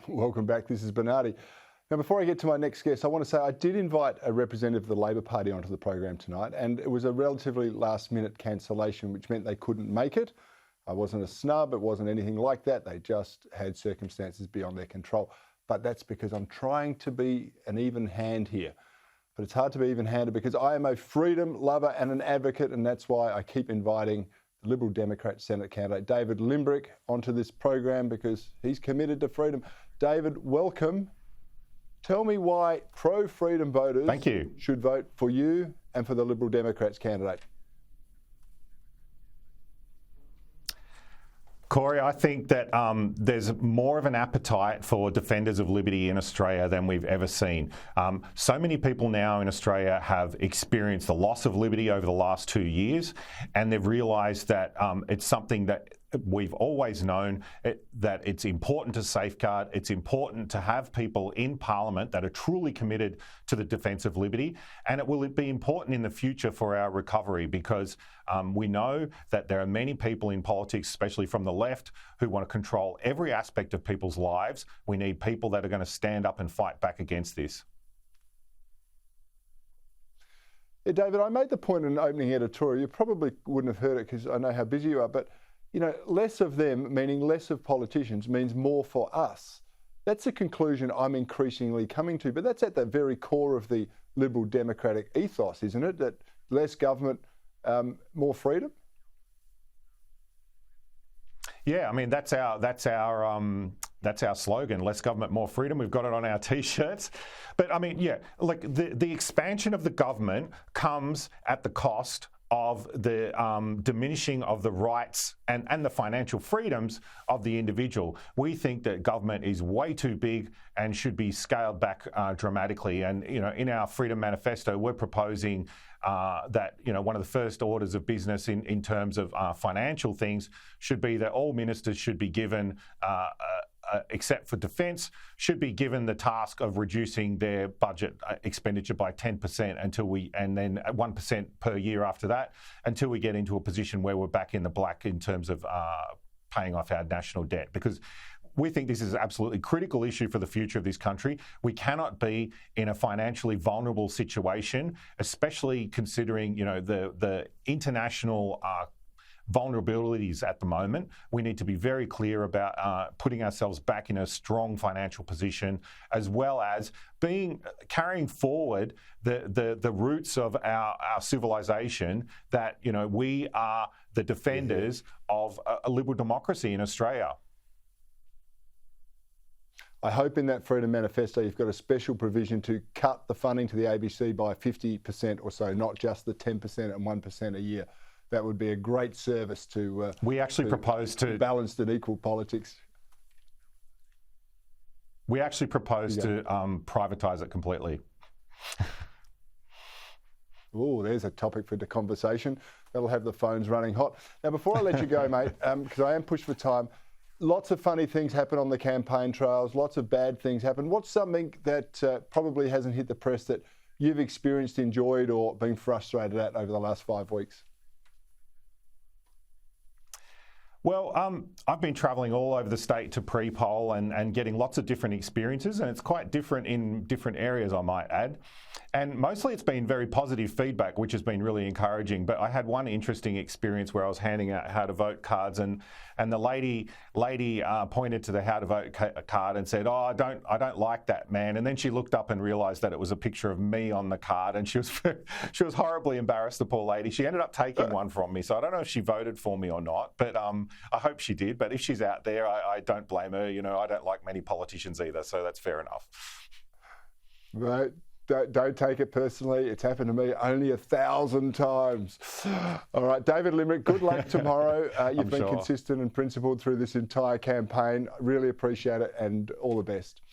Welcome back. This is Bernardi. Now, before I get to my next guest, I want to say I did invite a representative of the Labor Party onto the program tonight, and it was a relatively last-minute cancellation, which meant they couldn't make it. It wasn't a snub. It wasn't anything like that. They just had circumstances beyond their control. But that's because I'm trying to be an even hand here. But it's hard to be even-handed because I am a freedom lover and an advocate, and that's why I keep inviting the Liberal Democrat Senate candidate David Limbrick onto this program because he's committed to freedom. David, welcome. Tell me why pro-freedom voters should vote for you and for the Liberal Democrats candidate. Cory, I think that there's more of an appetite for defenders of liberty in Australia than we've ever seen. So many people now in Australia have experienced the loss of liberty over the last 2 years, and they've realised that it's something that we've always known that it's important to safeguard. It's important to have people in Parliament that are truly committed to the defence of liberty, and it will be important in the future for our recovery because we know that there are many people in politics, especially from the left, who want to control every aspect of people's lives. We need people that are going to stand up and fight back against this. Yeah, David, I made the point in an opening editorial. You probably wouldn't have heard it because I know how busy you are, but you know, less of them, meaning less of politicians, means more for us. That's a conclusion I'm increasingly coming to, but that's at the very core of the Liberal Democratic ethos, isn't it? That less government, more freedom. Yeah, I mean that's our slogan: less government, more freedom. We've got it on our T-shirts. But I mean, yeah, like the expansion of the government comes at the cost of the diminishing of the rights and the financial freedoms of the individual. We think that government is way too big and should be scaled back dramatically. And, you know, in our Freedom Manifesto, we're proposing that, you know, one of the first orders of business in terms of financial things should be that all ministers should be given except for defence, should be given the task of reducing their budget expenditure by 10% and then 1% per year after that, until we get into a position where we're back in the black in terms of paying off our national debt. Because we think this is an absolutely critical issue for the future of this country. We cannot be in a financially vulnerable situation, especially considering, you know, the international vulnerabilities at the moment. We need to be very clear about putting ourselves back in a strong financial position, as well as carrying forward the roots of our civilization, that, you know, we are the defenders of a liberal democracy in Australia. I hope in that Freedom Manifesto you've got a special provision to cut the funding to the ABC by 50% or so, not just the 10% and 1% a year. That would be a great service to we actually propose to balanced and equal politics. We actually propose to privatise it completely. Oh, there's a topic for the conversation. That'll have the phones running hot. Now, before I let you go, mate, because I am pushed for time, lots of funny things happen on the campaign trails, lots of bad things happen. What's something that probably hasn't hit the press that you've experienced, enjoyed, or been frustrated at over the last 5 weeks? Well, I've been travelling all over the state to pre-poll and getting lots of different experiences, and it's quite different in different areas, I might add. And mostly it's been very positive feedback, which has been really encouraging. But I had one interesting experience where I was handing out how to vote cards, and the lady pointed to the how to vote card and said, "Oh, I don't like that, man." And then she looked up and realised that it was a picture of me on the card, and she was horribly embarrassed, the poor lady. She ended up taking one from me, so I don't know if she voted for me or not, but I hope she did. But if she's out there, I don't blame her. You know, I don't like many politicians either, so that's fair enough. Right. Don't take it personally. It's happened to me only 1,000 times. All right, David Limbrick, good luck tomorrow. You've been consistent and principled through this entire campaign. Really appreciate it, and all the best.